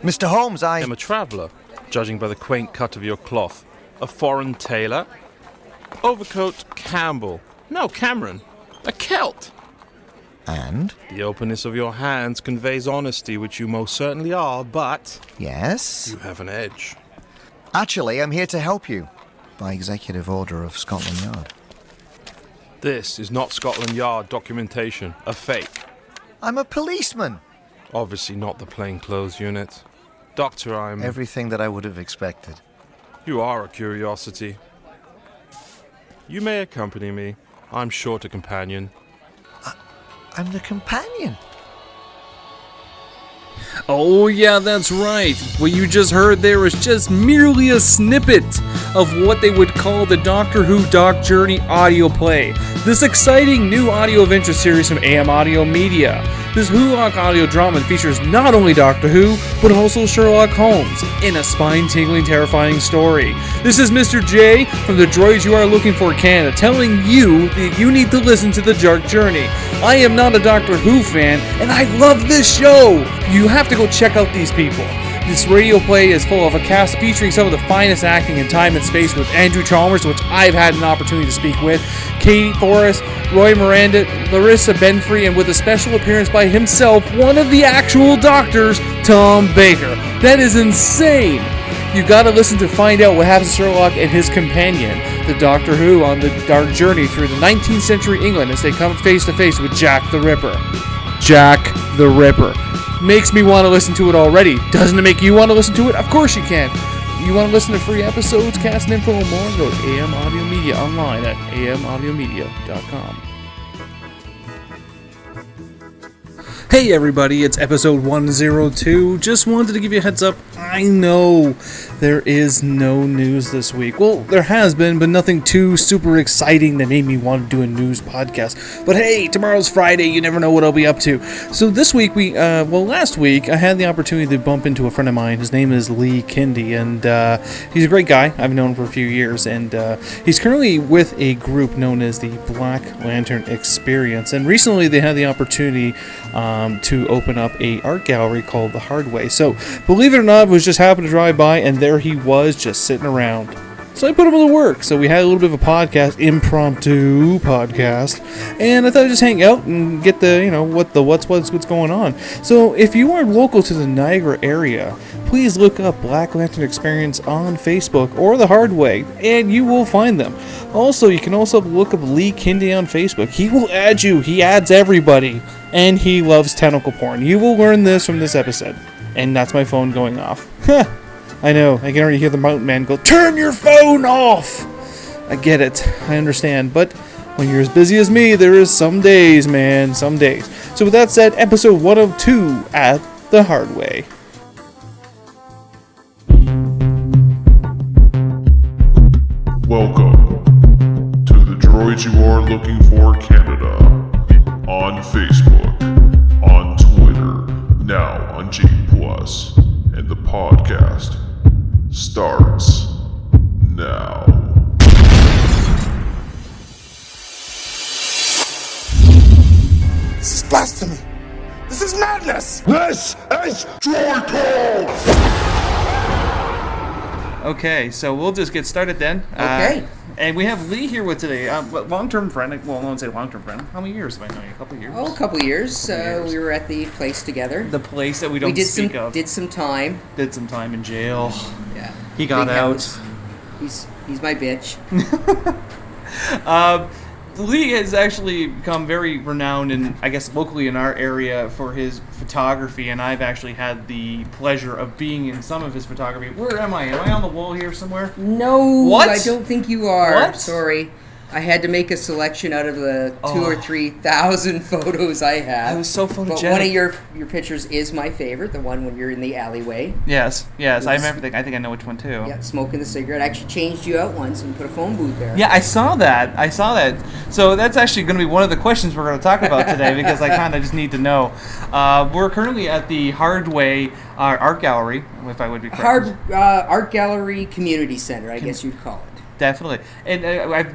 Mr. Holmes, I am a traveller, judging by the quaint cut of your cloth. A foreign tailor. Overcoat Campbell. No, Cameron. A Celt. And? The openness of your hands conveys honesty, which you most certainly are, but... Yes? You have an edge. Actually, I'm here to help you. By executive order of Scotland Yard. This is not Scotland Yard documentation. A fake. I'm a policeman. Obviously not the plainclothes unit. Doctor, I'm... Everything that I would have expected. You are a curiosity. You may accompany me. I'm short a companion. I'm the companion. Oh yeah, that's right. What you just heard there was just merely a snippet of what they would call the Doctor Who Doc Journey audio play. This exciting new audio adventure series from AM Audio Media. This Wholock audio drama features not only Doctor Who, but also Sherlock Holmes in a spine-tingling, terrifying story. This is Mr. J from the Droids You Are Looking For Canada telling you that you need to listen to the Dark Journey. I am not a Doctor Who fan, and I love this show! You have to go check out these people. This radio play is full of a cast featuring some of the finest acting in time and space with Andrew Chalmers, which I've had an opportunity to speak with, Katie Forrest, Roy Miranda, Larissa Benfrey, and with a special appearance by himself, one of the actual doctors, Tom Baker. That is insane! You gotta listen to find out what happens to Sherlock and his companion, the Doctor Who, on the dark journey through the 19th century England as they come face to face with Jack the Ripper. Jack the Ripper. Makes me want to listen to it already. Doesn't it make you want to listen to it? Of course you can. You want to listen to free episodes, cast and info, and more? Go to AM Audio Media online at amaudiomedia.com. Hey everybody, it's episode 102. Just wanted to give you a heads up. I know there is no news this week. Well, there has been, but nothing too super exciting that made me want to do a news podcast. But hey, tomorrow's Friday, you never know what I'll be up to. So this week, last week, I had the opportunity to bump into a friend of mine. His name is Lee Kindy, and he's a great guy. I've known him for a few years, and he's currently with a group known as the Black Lantern Experience. And recently, they had the opportunity to open up a art gallery called The Hard Way. So, believe it or not, I was just happened to drive by, and there he was, just sitting around. So I put him to work. So we had a little bit of a podcast, impromptu podcast, and I thought I'd just hang out and get the, what's going on. So if you are local to the Niagara area, please look up Black Lantern Experience on Facebook or The Hard Way, and you will find them. Also, you can also look up Lee Kindy on Facebook. He will add you. He adds everybody, and he loves tentacle porn. You will learn this from this episode. And that's my phone going off. I know, I can already hear the mountain man go, "Turn your phone off!" I get it, I understand, but when you're as busy as me, there is some days, man, some days. So with that said, episode 102 at The Hard Way. Welcome to the Droids You Are Looking For Canada on Facebook, on Twitter, now on G+, and the podcast starts now. This is blasphemy. This is madness. This is Droid Talk! Okay, so we'll just get started then. Okay. And we have Lee here with today, long-term friend. Well, I won't say long-term friend. How many years have I known you? A couple of years? Oh, a couple of years. We were at the place together. The place that we don't speak of. Did some time. Did some time in jail. Yeah. He got Big out. house. He's my bitch. Lee has actually become very renowned, in, I guess, locally in our area for his photography, and I've actually had the pleasure of being in some of his photography. Where am I? Am I on the wall here somewhere? No, What? I don't think you are. What? Sorry. I had to make a selection out of the 2,000 or 3,000 photos I have. I was so photogenic. But one of your pictures is my favorite, the one when you're in the alleyway. Yes, I remember. I think I know which one too. Yeah, smoking the cigarette. I actually changed you out once and put a phone booth there. Yeah, I saw that. So that's actually going to be one of the questions we're going to talk about today because I kind of just need to know. We're currently at the Hard Way Art Gallery, if I would be correct. Art Gallery Community Center, I guess you'd call it. Definitely. And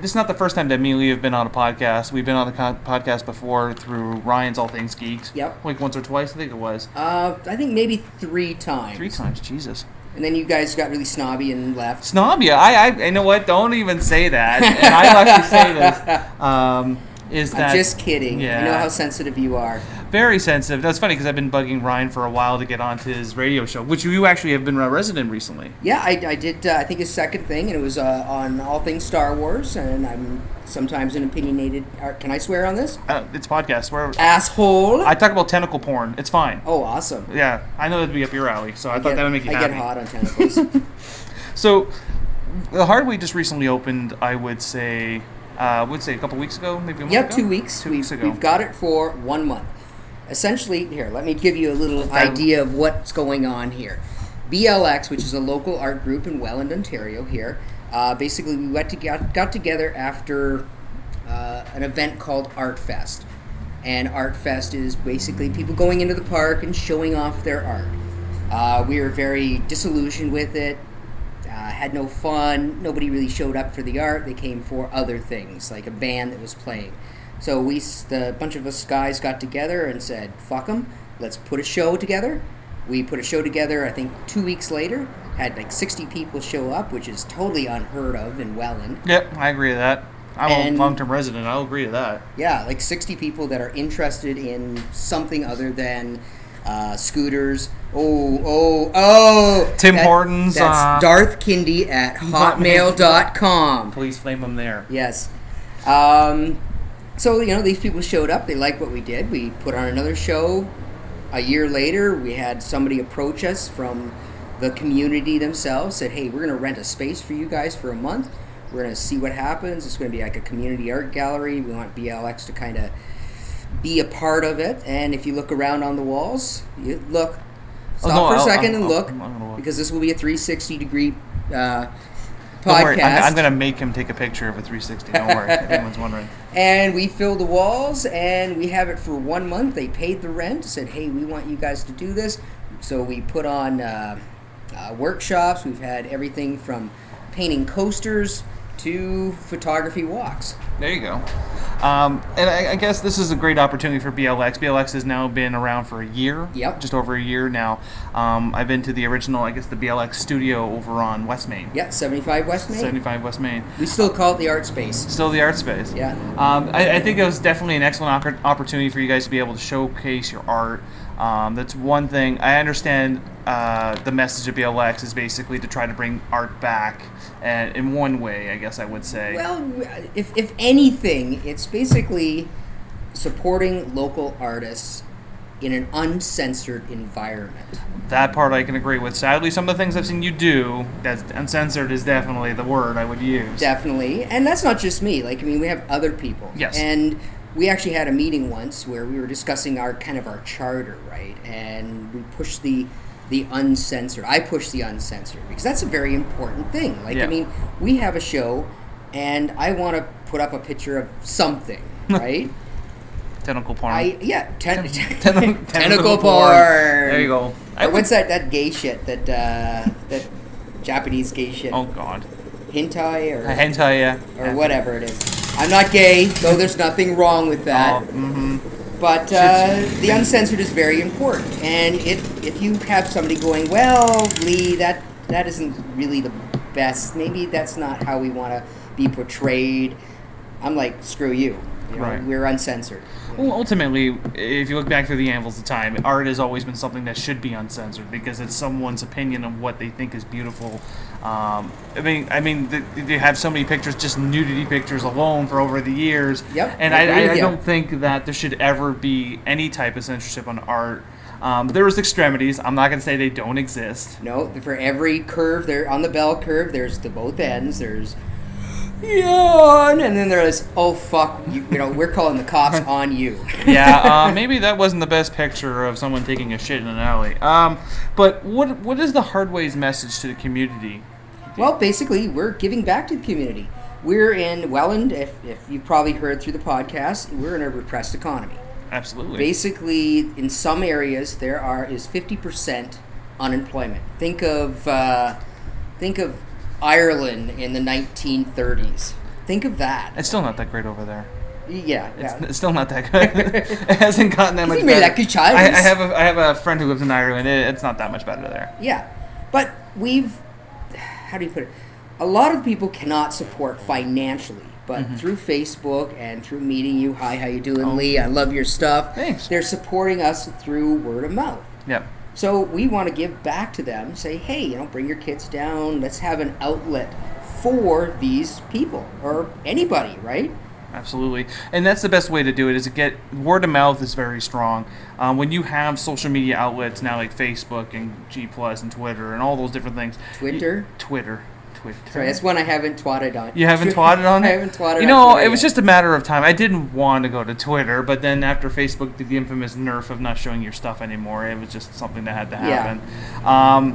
this is not the first time that me and Lee have been on a podcast. We've been on the podcast before through Ryan's All Things Geeks. Yep. Like once or twice, I think it was. I think maybe 3 times. 3 times, Jesus. And then you guys got really snobby and left. Snobby? I you know what? Don't even say that. And I'll actually say this. Is that... I'm just kidding. Yeah. I know how sensitive you are. Very sensitive. That's funny because I've been bugging Ryan for a while to get onto his radio show, which you actually have been a resident recently. Yeah, I did, I think his second thing, and it was on all things Star Wars, and I'm sometimes an opinionated... Can I swear on this? It's podcast. Where Asshole! I talk about tentacle porn. It's fine. Oh, awesome. Yeah, I know that'd be up your alley, so I thought that would make you happy. I get hot on tentacles. So, the Hardway just recently opened, I would say a couple weeks ago, maybe a month ago? 2 weeks. 2 weeks ago. We've got it for 1 month. Essentially, here, let me give you a little idea of what's going on here. BLX, which is a local art group in Welland, Ontario here, basically we got together after an event called Art Fest. And Art Fest is basically people going into the park and showing off their art. We were very disillusioned with it. Had no fun. Nobody really showed up for the art. They came for other things, like a band that was playing. So a bunch of us guys got together and said, fuck them, let's put a show together. We put a show together, I think 2 weeks later, had like 60 people show up, which is totally unheard of in Welland. Yep, I agree to that. I'm a long-term resident, I'll agree to that. Yeah, like 60 people that are interested in something other than scooters. Tim Hortons. That's Darth Kindy at hotmail.com. Please flame them there. Yes. So, these people showed up. They liked what we did. We put on another show. A year later, we had somebody approach us from the community themselves, said, hey, we're going to rent a space for you guys for a month. We're going to see what happens. It's going to be like a community art gallery. We want BLX to kind of be a part of it. And if you look around on the walls, stop for a second and look, because this will be a 360-degree podcast. Worry, I'm going to make him take a picture of a 360. Don't worry, if anyone's wondering. And we filled the walls, and we have it for 1 month. They paid the rent, said, hey, we want you guys to do this. So we put on workshops. We've had everything from painting coasters to photography walks. There you go. And I guess this is a great opportunity for BLX. BLX has now been around for a year. Yep. Just over a year now. I've been to the original, the BLX studio over on West Main. Yeah, 75 West Main. 75 West Main. We still call it the art space. Still the art space. Yeah. I think it was definitely an excellent opportunity for you guys to be able to showcase your art. That's one thing. I understand the message of BLX is basically to try to bring art back, and in one way, I guess I would say. Well, if anything, it's basically supporting local artists in an uncensored environment. That part I can agree with. Sadly, some of the things I've seen you do, that's uncensored is definitely the word I would use. Definitely. And that's not just me. We have other people. Yes. And we actually had a meeting once where we were discussing our charter, right? And we pushed the uncensored. I pushed the uncensored because that's a very important thing. We have a show, and I want to put up a picture of something, right? Tentacle porn. Tentacle porn. There you go. What's that gay shit? That Japanese gay shit. Oh God. Hentai or hentai, yeah. Or whatever it is. I'm not gay, though. There's nothing wrong with that. Oh, mm-hmm. But the uncensored is very important, and if you have somebody going, well, Lee, that isn't really the best. Maybe that's not how we want to be portrayed. I'm like, screw you. Right. We're uncensored. Well, ultimately, if you look back through the anvils of time, art has always been something that should be uncensored because it's someone's opinion of what they think is beautiful. They have so many pictures, just nudity pictures alone for over the years. Yep. And I don't think that there should ever be any type of censorship on art. There's extremities. I'm not going to say they don't exist. No, for every curve, there on the bell curve, there's the both ends. There's yawn, and then there's fuck, we're calling the cops on you. Yeah, maybe that wasn't the best picture of someone taking a shit in an alley. But what is the Hardway's message to the community? Well, basically, we're giving back to the community. We're in Welland, if you've probably heard through the podcast, we're in a repressed economy. Absolutely. Basically, in some areas, there is 50% unemployment. Think of Ireland in the 1930s. Think of that. It's still not that great over there. Yeah. It's still not that good. It hasn't gotten that much Dime better. la cuchara. I have a friend who lives in Ireland. It's not that much better there. Yeah. But how do you put it? A lot of people cannot support financially, but through Facebook and through meeting you, hi, how you doing, Lee? I love your stuff. Thanks. They're supporting us through word of mouth. Yep. So we want to give back to them, say, hey, bring your kids down. Let's have an outlet for these people or anybody, right? Absolutely, and that's the best way to do it. Is to get word of mouth is very strong. When you have social media outlets now like Facebook and G Plus and Twitter and all those different things. Twitter. Sorry, that's one I haven't twatted on. You haven't twatted on it? I haven't twatted on Twitter it was yet. just a matter of time. I didn't want to go to Twitter, but then after Facebook did the infamous nerf of not showing your stuff anymore, it was just something that had to happen. Yeah.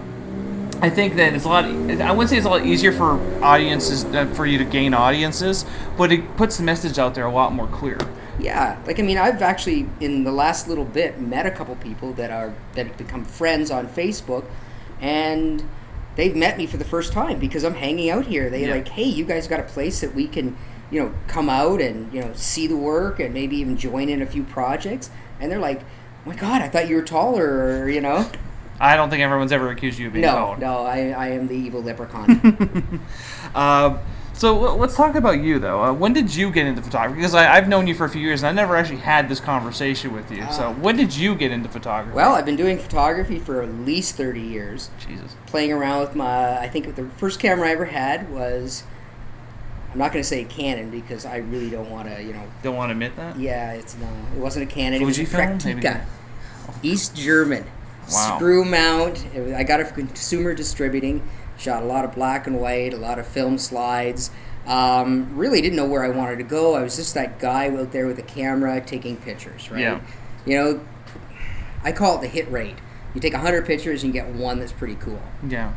I think that it's a lot. I wouldn't say it's a lot easier for audiences for you to gain audiences, but it puts the message out there a lot more clear. Yeah, I've actually in the last little bit met a couple people that have become friends on Facebook, and they've met me for the first time because I'm hanging out here. They're like, hey, you guys got a place that we can, come out and see the work and maybe even join in a few projects. And they're like, oh my God, I thought you were taller, I don't think everyone's ever accused you of being tall. No, I am the evil leprechaun. So let's talk about you, though. When did you get into photography? Because I've known you for a few years, and I never actually had this conversation with you. So when did you get into photography? Well, I've been doing photography for at least 30 years. Jesus. Playing around with I think the first camera I ever had was, I'm not going to say Canon because I really don't want to, Don't want to admit that? Yeah, it wasn't a Canon. It was a Fujifilm? Praktika. East German. Wow. Screw mount. I got it for consumer distributing. Shot a lot of black and white, a lot of film slides. Really didn't know where I wanted to go. I was just that guy out there with a camera taking pictures, right? Yeah. I call it the hit rate. You take 100 pictures and you get one that's pretty cool. Yeah.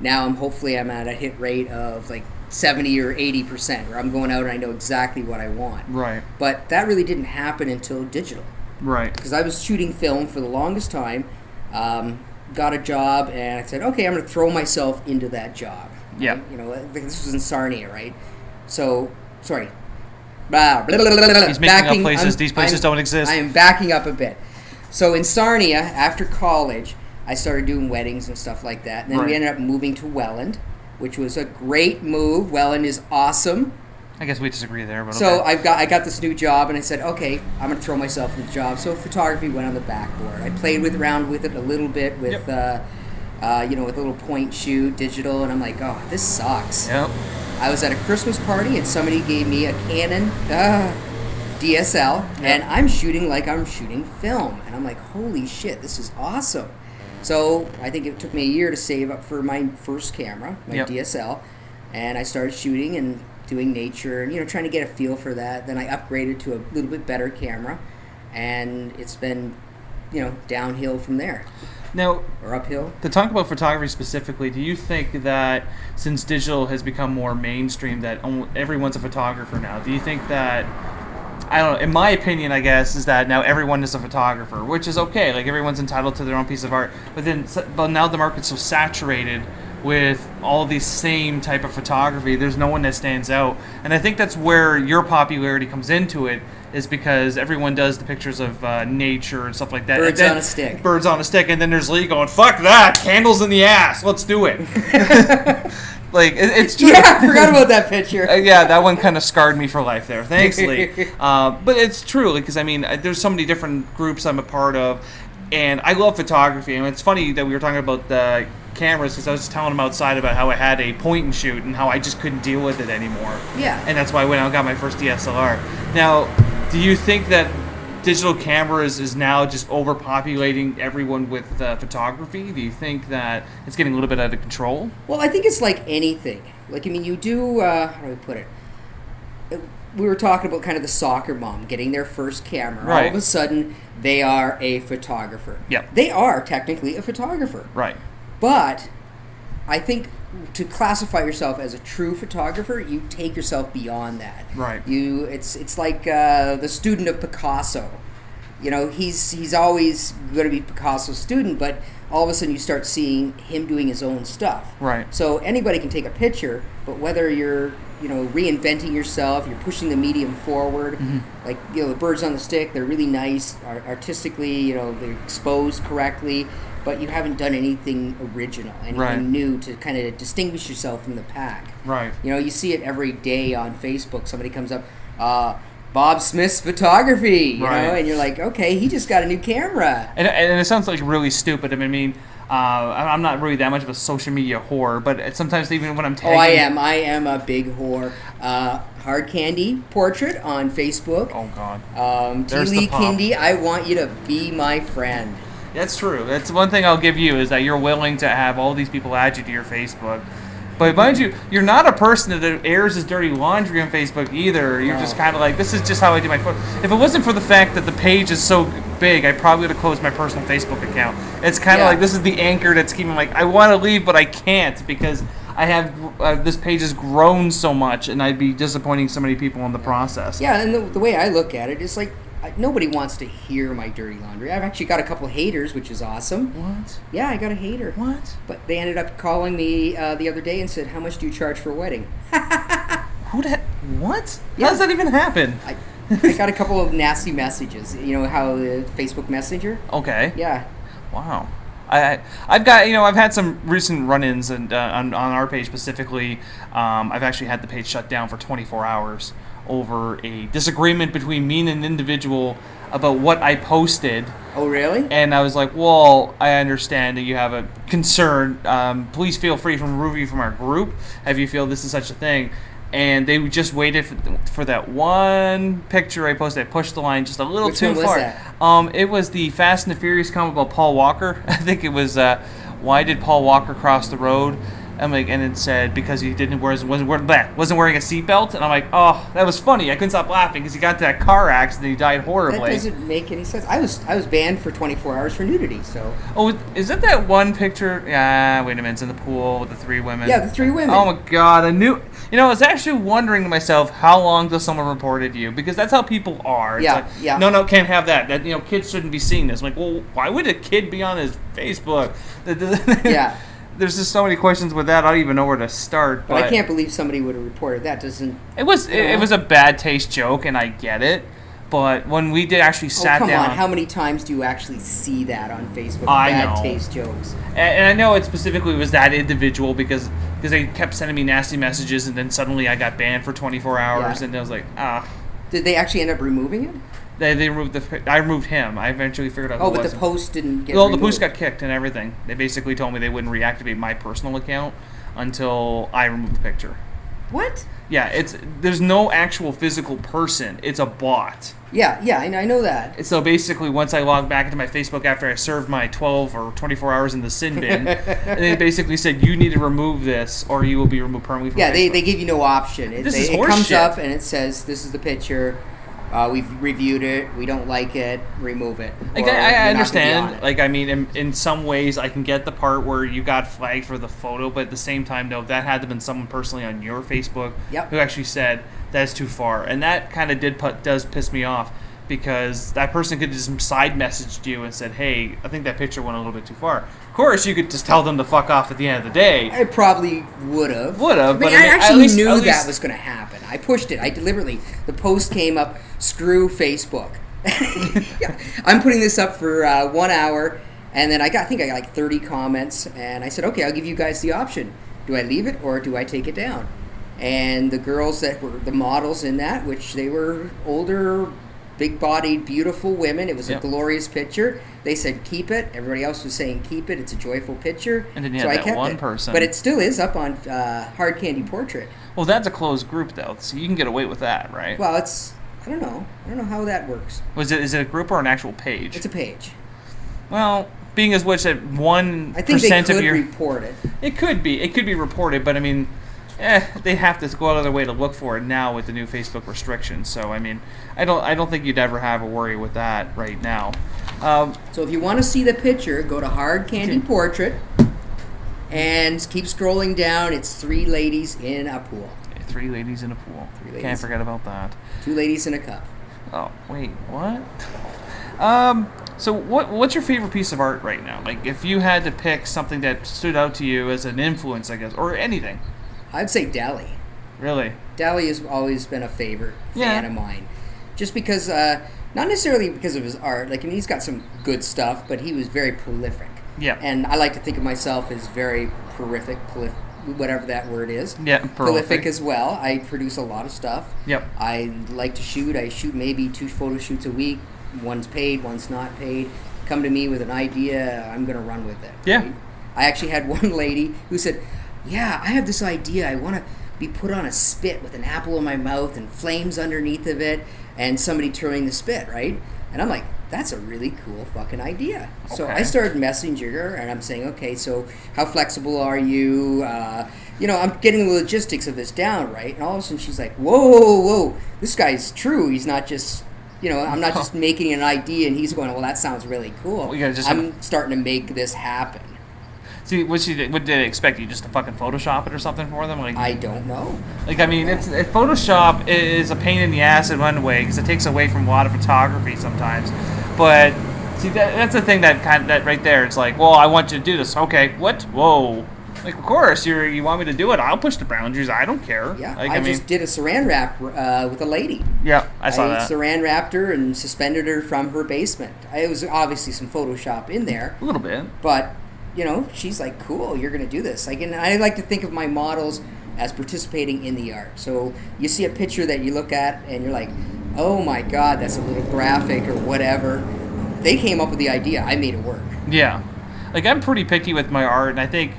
Now I'm at a hit rate of like 70 or 80%, where I'm going out and I know exactly what I want. Right. But that really didn't happen until digital. Right. Because I was shooting film for the longest time. Got a job, and I said, okay, I'm going to throw myself into that job. Yeah. Right? This was in Sarnia, right? So, sorry. He's making up places. These places don't exist. I am backing up a bit. So in Sarnia, after college, I started doing weddings and stuff like that. And then we ended up moving to Welland, which was a great move. Welland is awesome. I guess we disagree there, but so okay. I got this new job, and I said, okay, I'm going to throw myself into the job. So photography went on the backboard. I played around with it a little bit with, with a little point shoot, digital, and I'm like, oh, this sucks. Yep. I was at a Christmas party, and somebody gave me a Canon DSL, and I'm shooting like I'm shooting film. And I'm like, holy shit, this is awesome. So I think it took me a year to save up for my first camera, my DSL, and I started shooting and doing nature and trying to get a feel for that. Then I upgraded to a little bit better camera, and it's been downhill from there. Now, or uphill. To talk about photography specifically, do you think that since digital has become more mainstream, that everyone's a photographer now? Do you think that, I don't know, in my opinion, I guess, is that now everyone is a photographer, which is okay. Like, everyone's entitled to their own piece of art. But now the market's so saturated with all these same type of photography, there's no one that stands out. And I think that's where your popularity comes into it, is because everyone does the pictures of nature and stuff like that. Birds on a stick. Birds on a stick, and then there's Lee going, fuck that, candles in the ass, let's do it. Like, it's true. Yeah, I forgot about that picture. Yeah, that one kind of scarred me for life there. Thanks, Lee. But it's true, because, I mean, there's so many different groups I'm a part of, and I love photography. And it's funny that we were talking about the cameras, because I was just telling him outside about how I had a point and shoot and how I just couldn't deal with it anymore. Yeah. And that's why I went out and got my first DSLR. Now, do you think that digital cameras is now just overpopulating everyone with photography? Do you think that it's getting a little bit out of control? Well, I think it's like anything. Like, I mean, you do, how do I put it? We were talking about kind of the soccer mom getting their first camera. Right. All of a sudden, they are a photographer. Yep. They are technically a photographer. Right. But I think to classify yourself as a true photographer, you take yourself beyond that. Right. It's like the student of Picasso. you know, he's always going to be Picasso's student, but all of a sudden you start seeing him doing his own stuff. Right. So anybody can take a picture, but whether you're, you know, reinventing yourself, you're pushing the medium forward, like, you know, the birds on the stick, they're really nice, artistically, you know, they're exposed correctly, but you haven't done anything original, anything new to kind of distinguish yourself from the pack. Right. You know, you see it every day on Facebook. Somebody comes up, Bob Smith's photography, you know, and you're like, okay, he just got a new camera. And it sounds like really stupid. I mean, I'm not really that much of a social media whore, but sometimes even when I'm tagging... I am a big whore. Hard Candy Portrait on Facebook. Oh, God. T. Lee Kindy, I want you to be my friend. That's true. That's one thing I'll give you, is that you're willing to have all these people add you to your Facebook. But mind you, you're not a person that airs his dirty laundry on Facebook either. You're just kind of like, this is just how I do my photo. If it wasn't for the fact that the page is so big, I probably would have closed my personal Facebook account. It's kind of like, this is the anchor that's keeping, like, I want to leave, but I can't because I have this page has grown so much, and I'd be disappointing so many people in the process. Yeah, and the way I look at it is like, nobody wants to hear my dirty laundry. I've actually got a couple haters, which is awesome. What? Yeah, I got a hater. What? But they ended up calling me the other day and said, how much do you charge for a wedding? What? Yeah. How does that even happen? I got a couple of nasty messages. You know how the Facebook Messenger? Okay. Yeah. Wow. I've got, you know, I've had some recent run-ins and on our page specifically. I've actually had the page shut down for 24 hours over a disagreement between me and an individual about what I posted. Oh, really? And I was like, well, I understand that you have a concern. Please feel free to remove you from our group if you feel this is such a thing. And they just waited for that one picture I posted. I pushed the line just a little too far. That? It was the Fast and the Furious comic about Paul Walker. I think it was, why did Paul Walker cross the road? I'm like, and it said because he wasn't wearing a seatbelt, and I'm like, oh, that was funny. I couldn't stop laughing because he got into that car accident and he died horribly. That doesn't make any sense. I was banned for 24 hours for nudity. So. Oh, is it that one picture? Yeah, wait a minute, it's in the pool with the 3 women. Yeah, the 3 women. Oh my God, I was actually wondering to myself, how long till someone reported you? Because that's how people are. It's like, no, can't have that. That, you know, kids shouldn't be seeing this. I'm like, well, why would a kid be on his Facebook? Yeah. There's just so many questions with that. I don't even know where to start. But I can't believe somebody would have reported that. Doesn't it was a bad taste joke, and I get it. But when we did actually sat down, come on! How many times do you actually see that on Facebook? I know. Bad taste jokes. And I know it specifically was that individual because they kept sending me nasty messages, and then suddenly I got banned for 24 hours, and I was like, ah. Did they actually end up removing it? They removed I removed him. I eventually figured out. Oh, but the post didn't get. Well, removed. The post got kicked and everything. They basically told me they wouldn't reactivate my personal account until I removed the picture. What? Yeah, there's no actual physical person. It's a bot. Yeah, I know that. So basically, once I logged back into my Facebook after I served my 12 or 24 hours in the sin bin, and they basically said, you need to remove this or you will be removed permanently from Facebook. Yeah, they give you no option. It comes shit. up and it says, this is the picture. We've reviewed it. We don't like it. Remove it. Like, I understand. Like, I mean, in some ways, I can get the part where you got flagged for the photo, but at the same time, no, that had to have been someone personally on your Facebook who actually said that's too far, and that kind of does piss me off because that person could have just side messaged you and said, hey, I think that picture went a little bit too far. Of course, you could just tell them to fuck off at the end of the day. I probably would have. But I mean, I actually knew at least that was going to happen. I pushed it. I deliberately. The post came up, screw Facebook. I'm putting this up for 1 hour, and then I think I got like 30 comments, and I said, okay, I'll give you guys the option. Do I leave it or do I take it down? And the girls that were the models in that, which they were older, big-bodied, beautiful women. It was a glorious picture. They said keep it. Everybody else was saying keep it. It's a joyful picture. And then you so had I that kept one it. person. But it still is up on Hard Candy Portrait. Well, that's a closed group, though, so you can get away with that, right? Well, I don't know. I don't know how that works. Is it a group or an actual page? It's a page. Well, being as which at 1% I think they could of your... report it. It could be reported, but I mean... they have to go out of their way to look for it now with the new Facebook restrictions. So I mean, I don't think you'd ever have a worry with that right now. So if you want to see the picture, go to Hard Candy Portrait, and keep scrolling down. It's 3 ladies in a pool. 3 ladies in a pool. 3 ladies. Can't forget about that. 2 ladies in a cup. Oh wait, what? So what's your favorite piece of art right now? Like, if you had to pick something that stood out to you as an influence, I guess, or anything. I'd say Dali. Really? Dali has always been a favorite fan of mine. Just because, not necessarily because of his art. Like, I mean, he's got some good stuff, but he was very prolific. Yeah. And I like to think of myself as very prolific, whatever that word is. Yeah, prolific as well. I produce a lot of stuff. Yep. I like to shoot. I shoot maybe 2 photo shoots a week. One's paid, one's not paid. Come to me with an idea, I'm going to run with it. Yeah. Right? I actually had one lady who said, yeah, I have this idea. I want to be put on a spit with an apple in my mouth and flames underneath of it and somebody turning the spit, right? And I'm like, that's a really cool fucking idea. Okay. So I started messaging her and I'm saying, okay, so how flexible are you? I'm getting the logistics of this down, right? And all of a sudden she's like, whoa, this guy's true. He's not just... I'm not just making an idea and he's going, well, that sounds really cool. I'm starting to make this happen. See, what did they expect you just to fucking Photoshop it or something for them? Like, I don't know. Like, I mean, Photoshop is a pain in the ass in one way because it takes away from a lot of photography sometimes. But see, that's the thing that right there. It's like, well, I want you to do this. Okay, what? Whoa. Like, of course, you want me to do it. I'll push the boundaries. I don't care. Yeah, like, I just did a saran wrap with a lady. Yeah, I saw that. I saran wrapped her and suspended her from her basement. It was obviously some Photoshop in there. A little bit. But, she's like, cool, you're going to do this. I like to think of my models as participating in the art. So you see a picture that you look at and you're like, oh my God, that's a little graphic or whatever. They came up with the idea. I made it work. Yeah. Like, I'm pretty picky with my art, and I think...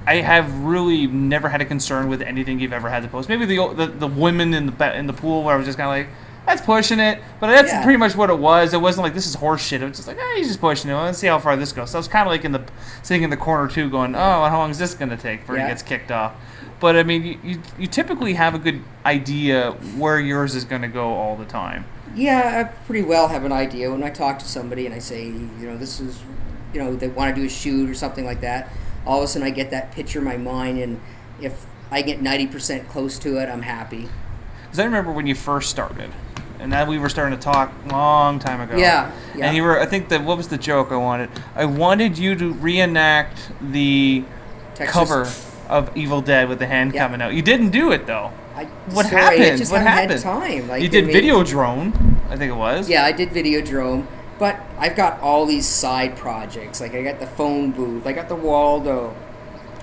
I have really never had a concern with anything you've ever had to post. Maybe the women in the pool where I was just kind of like, that's pushing it. But that's pretty much what it was. It wasn't like, this is horse shit. It was just like, he's just pushing it. Let's see how far this goes. So I was kind of like sitting in the corner too going, how long is this going to take before he gets kicked off? But I mean, you typically have a good idea where yours is going to go all the time. Yeah, I pretty well have an idea. When I talk to somebody and I say, this is, they want to do a shoot or something like that, all of a sudden I get that picture in my mind, and if I get 90% close to it, I'm happy. Because I remember when you first started, and that we were starting to talk a long time ago. Yeah. And you were, I think what was the joke I wanted? I wanted you to reenact the cover of Evil Dead with the hand coming out. You didn't do it though. What happened? I just haven't had time. Like, you did Videodrome, I think it was. Yeah, I did Videodrome. But I've got all these side projects. Like, I got the phone booth. I got the Waldo.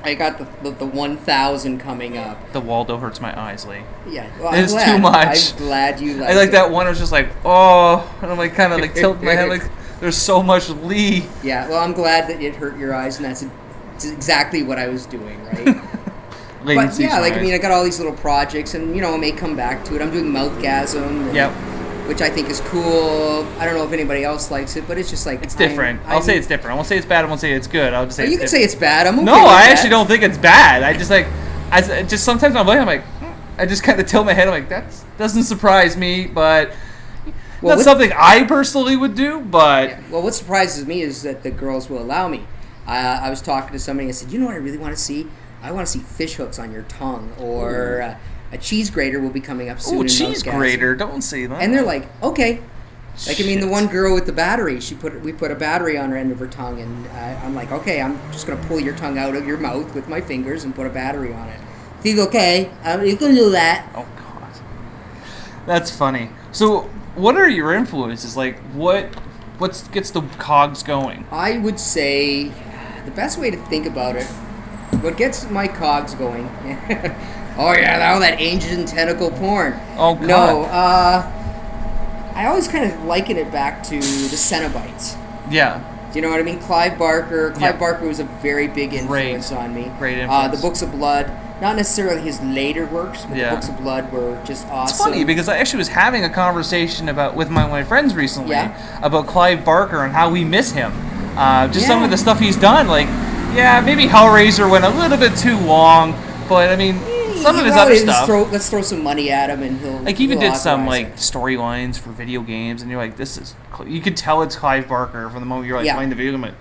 I got the 1000 coming up. The Waldo hurts my eyes, Lee. Yeah. Well, it's too much. I'm glad you liked it. I like it. that one. I was just like, oh. And I'm like, kind of like tilting my head like, there's so much Lee. Yeah. Well, I'm glad that it hurt your eyes, and that's exactly what I was doing, right? But yeah, like, I mean, I got all these little projects, and, I may come back to it. I'm doing Mouthgasm. Yep. Which I think is cool. I don't know if anybody else likes it, but it's just like... It's different. I'll say it's different. I won't say it's bad. I won't say it's good. I'll just say you can say it's bad. I'm okay No, with I that. actually don't think it's bad. I just sometimes I'm like, I just kind of tilt my head. I'm like, that doesn't surprise me, but that's something I personally would do, but... Yeah. Well, what surprises me is that the girls will allow me. I was talking to somebody and I said, what I really want to see? I want to see fish hooks on your tongue, or... a cheese grater will be coming up soon. Oh, cheese grater! Don't say that. And they're like, okay. Like, I mean, the one girl with the battery, we put a battery on her end of her tongue, and I'm like, okay, I'm just gonna pull your tongue out of your mouth with my fingers and put a battery on it. Feel okay? You can do that. Oh God, that's funny. So, what are your influences? Like, what gets the cogs going? I would say the best way to think about it, what gets my cogs going. Oh yeah, all that ancient and tentacle porn. Oh God. No, I always kind of liken it back to the Cenobites. Yeah. Do you know what I mean? Clive Barker. Clive Barker was a very big influence on me. Great influence. The Books of Blood, not necessarily his later works, but the Books of Blood were just awesome. It's funny because I actually was having a conversation with my friends recently about Clive Barker and how we miss him. Some of the stuff he's done. Like, maybe Hellraiser went a little bit too long, but I mean... Some of his other stuff. Let's throw some money at him, and he'll. Like, even did some like it. storylines for video games, and you're like, this is. You could tell it's Clive Barker from the moment you're like playing the video game. Like,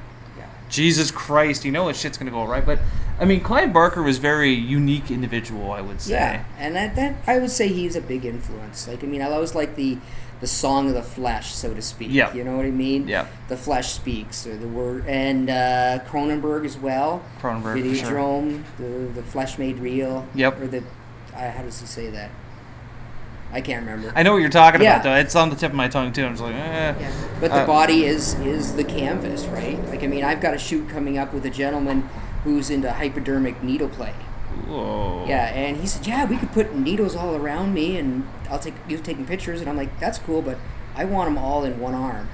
Jesus Christ, this shit's gonna go right. But I mean, Clive Barker was a very unique individual, I would say. Yeah, and that I would say he's a big influence. Like, I mean, I always like the the song of the flesh, so to speak. Yeah. You know what I mean? Yeah. The flesh speaks, or the word, and Cronenberg as well. Cronenberg, for sure. Videodrome, the flesh made real. Yep. Or the, how does he say that? I can't remember. I know what you're talking Yeah. about, though. It's on the tip of my tongue, too. I'm just like, Yeah. But the body is the canvas, right? Like, I mean, I've got a shoot coming up with a gentleman who's into hypodermic needle play. Whoa. Yeah, and he said, yeah, we could put needles all around me, and you're taking pictures, and I'm like, that's cool, but I want them all in one arm.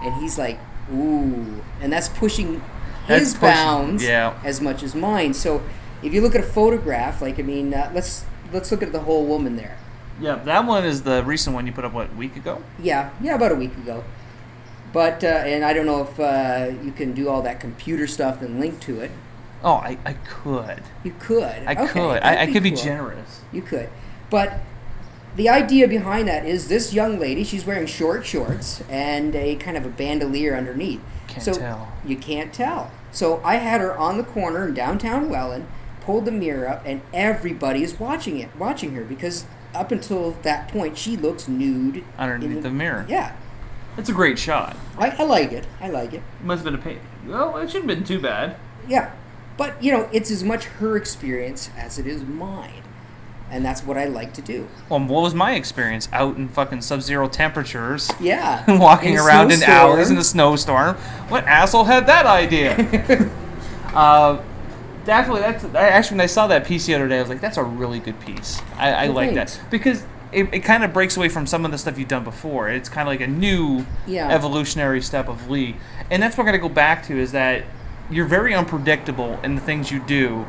And he's like, ooh, and that's pushing his bounds as much as mine. So if you look at a photograph, like, I mean, let's look at the whole woman there. Yeah, that one is the recent one you put up, what, a week ago? Yeah, about a week ago. But, and I don't know if you can do all that computer stuff and link to it. Oh, I could. You could. I could. I could be generous. You could. But the idea behind that is this young lady, she's wearing short shorts and a kind of a bandolier underneath. Can't tell. You can't tell. So I had her on the corner in downtown Welland, pulled the mirror up, and everybody is watching her, because up until that point, she looks nude. Underneath the mirror. Yeah. It's a great shot. I like it. I like it. Must have been a pain. Well, it shouldn't have been too bad. Yeah. But, you know, it's as much her experience as it is mine. And that's what I like to do. Well, what was my experience? Out in fucking sub-zero temperatures. Yeah. And walking In a around in snowstorm. alleys in a snowstorm. What asshole had that idea? Definitely, actually, when I saw that piece the other day, I was like, that's a really good piece. I like thanks. that. Because it kind of breaks away from some of the stuff you've done before. It's kind of like a new evolutionary step of Lee. And that's what we're going to go back to, is that you're very unpredictable in the things you do.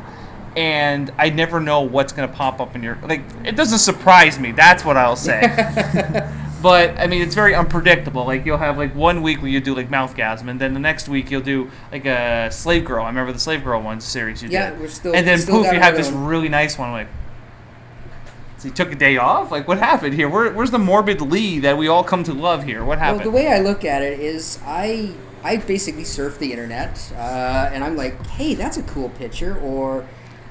And I never know what's going to pop up in your... Like, it doesn't surprise me. That's what I'll say. But, I mean, it's very unpredictable. Like, you'll have, like, 1 week where you do, like, Mouthgasm, and then the next week you'll do, like, a Slave Girl. I remember the Slave Girl one series you did. Yeah, we're still... And then, still poof, got you have another this one. really nice one. Like, so you took a day off? Like, what happened here? Where's the morbid Lee that we all come to love here? What happened? Well, the way I look at it is I basically surf the internet, and I'm like, hey, that's a cool picture, or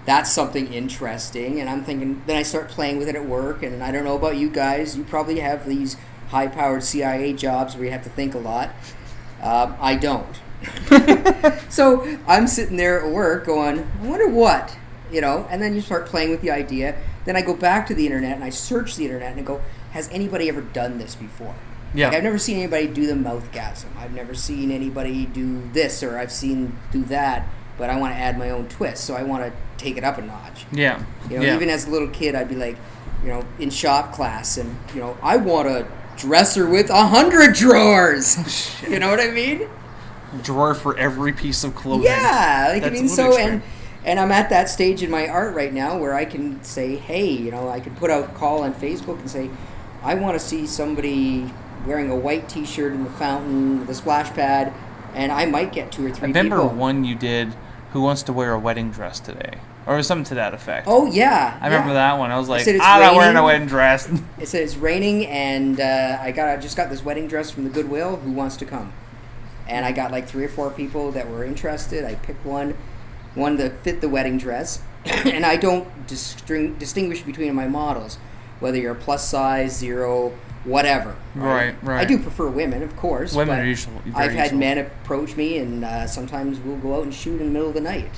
that's something interesting, and I'm thinking, then I start playing with it at work, and I don't know about you guys, you probably have these high-powered CIA jobs where you have to think a lot. I don't. So I'm sitting there at work going, I wonder what, you know, and then you start playing with the idea. Then I go back to the internet, and I search the internet, and I go, has anybody ever done this before? Yeah. Like, I've never seen anybody do the mouthgasm. I've never seen anybody do this, or I've seen do that, but I want to add my own twist, so I want to take it up a notch. Yeah. You know, yeah. even as a little kid, I'd be like, you know, in shop class, and, you know, I want a dresser with 100 drawers. You know what I mean? Drawer for every piece of clothing. Yeah. Like, I That's mean, a so, little extreme. and I'm at that stage in my art right now where I can say, hey, you know, I can put out a call on Facebook and say, I want to see somebody wearing a white T-shirt in the fountain with a splash pad, and I might get 2 or 3 I remember people. one you did, who wants to wear a wedding dress today, or something to that effect. Oh yeah, I remember that one. I was like, said it's I'm not wearing a raining. wedding dress. It said it's raining, and I just got this wedding dress from the Goodwill. Who wants to come? And I got like 3 or 4 people that were interested. I picked one that fit the wedding dress, and I don't distinguish between my models, whether you're a plus size, 0, whatever. Right. I do prefer women, of course. Women but are usually very I've had useful. men approach me, and sometimes we'll go out and shoot in the middle of the night.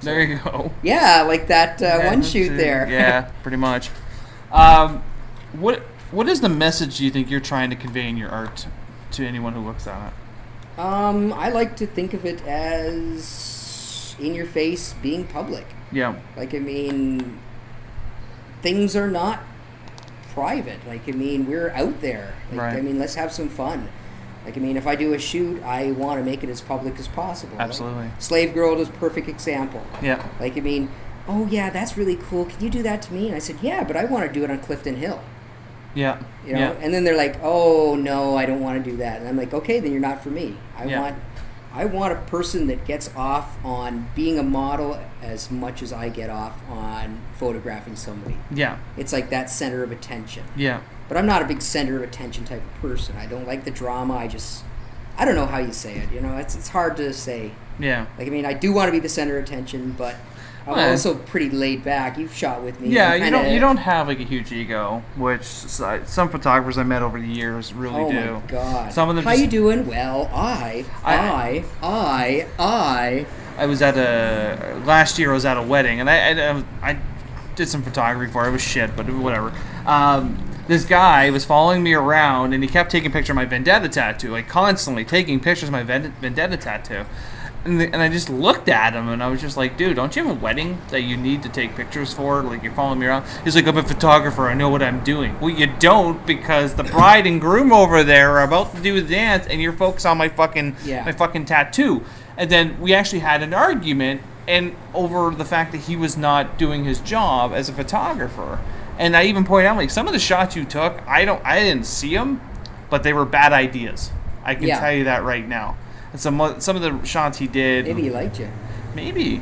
There you go. Yeah, like that one shoot too. there. Yeah, pretty much. What is the message you think you're trying to convey in your art to anyone who looks at it? I like to think of it as in your face, being public. Yeah. Like, I mean, things are not private. Like, I mean, we're out there. Like, Right. I mean, let's have some fun. Like, I mean, if I do a shoot, I want to make it as public as possible. Absolutely. Like, Slave Girl is a perfect example. Yeah. Like, I mean, oh yeah, that's really cool. Can you do that to me? And I said, yeah, but I want to do it on Clifton Hill. Yeah. You know, Yeah. and then they're like, "Oh no, I don't want to do that." And I'm like, "Okay, then you're not for me. I want a person that gets off on being a model as much as I get off on photographing somebody. Yeah. It's like that center of attention. Yeah. But I'm not a big center of attention type of person. I don't like the drama. I don't know how you say it. You know, it's hard to say. Yeah. Like, I mean, I do want to be the center of attention, but I'm Well, also pretty laid back. You've shot with me. Yeah, I'm you don't have like a huge ego, which some photographers I met over the years really do. Oh my god! Some of them. How you doing? Well, I was at last year. I was at a wedding, and I did some photography for it. It was shit, but whatever. This guy was following me around, and he kept taking pictures of my Vendetta tattoo, like constantly taking pictures of my Vendetta tattoo. And I just looked at him, and I was just like, dude, don't you have a wedding that you need to take pictures for? Like, you're following me around? He's like, I'm a photographer. I know what I'm doing. Well, you don't, because the bride and groom over there are about to do the dance, and you're focused on my fucking tattoo. And then we actually had an argument and over the fact that he was not doing his job as a photographer. And I even pointed out, like, some of the shots you took, I didn't see them, but they were bad ideas. I can tell you that right now. And some of the shots he did. Maybe he liked you. Maybe.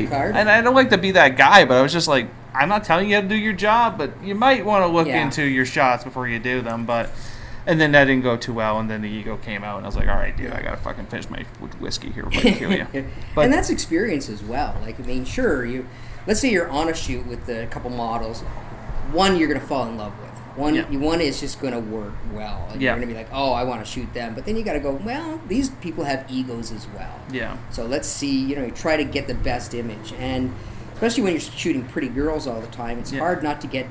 Card? And I don't like to be that guy, but I was just like, I'm not telling you how to do your job, but you might want to look into your shots before you do them. And then that didn't go too well, and then the ego came out, and I was like, all right, dude, I got to fucking finish my whiskey here before I kill you. And that's experience as well. Like, I mean, sure, let's say you're on a shoot with a couple models. One you're going to fall in love with. One is just going to work well. And you're going to be like, oh, I want to shoot them. But then you got to go, well, these people have egos as well. Yeah. So let's see, you try to get the best image. And especially when you're shooting pretty girls all the time, it's hard not to get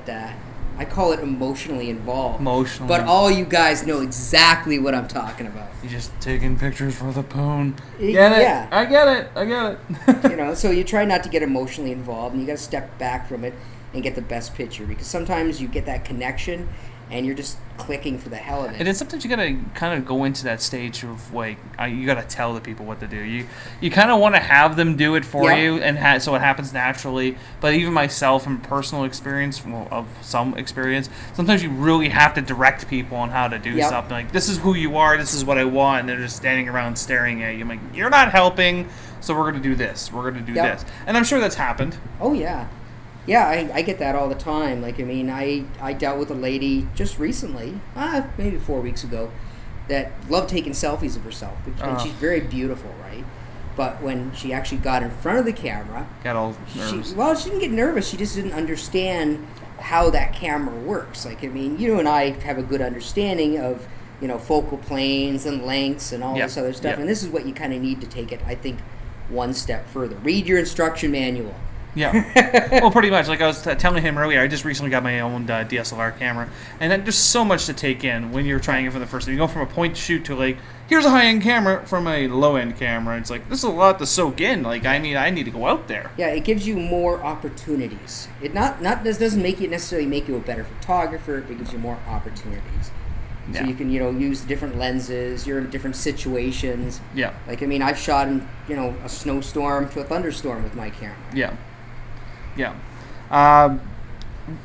I call it emotionally involved. But all you guys know exactly what I'm talking about. You're just taking pictures for the poon. Get it? Yeah. I get it. So you try not to get emotionally involved, and you got to step back from it and get the best picture, because sometimes you get that connection and you're just clicking for the hell of it. And then sometimes you gotta kind of go into that stage of like you gotta tell the people what to do. You kind of want to have them do it for you, and so it happens naturally. But even myself, from personal experience, of some experience, sometimes you really have to direct people on how to do something. Like, this is who you are, this is what I want, and they're just standing around staring at you. I'm like, you're not helping, so we're gonna do this. We're gonna do this, and I'm sure that's happened. Oh yeah. Yeah, I get that all the time. Like, I mean, I dealt with a lady just recently, maybe 4 weeks ago, that loved taking selfies of herself. And she's very beautiful, right? But when she actually got in front of the camera... Got all nervous. She didn't get nervous. She just didn't understand how that camera works. Like, I mean, you and I have a good understanding of, focal planes and lengths and all this other stuff. And this is what you kind of need to take it, I think, one step further. Read your instruction manual. Yeah. Well, pretty much. Like I was telling him earlier, I just recently got my own DSLR camera, and there's so much to take in when you're trying it for the first time. You go from a point shoot to like, here's a high-end camera from a low-end camera. It's like, this is a lot to soak in. Like, I need to go out there. Yeah, it gives you more opportunities. It this doesn't necessarily make you a better photographer. It gives you more opportunities. So you can, use different lenses. You're in different situations. Yeah. Like, I mean, I've shot in, a snowstorm to a thunderstorm with my camera. Yeah. Yeah.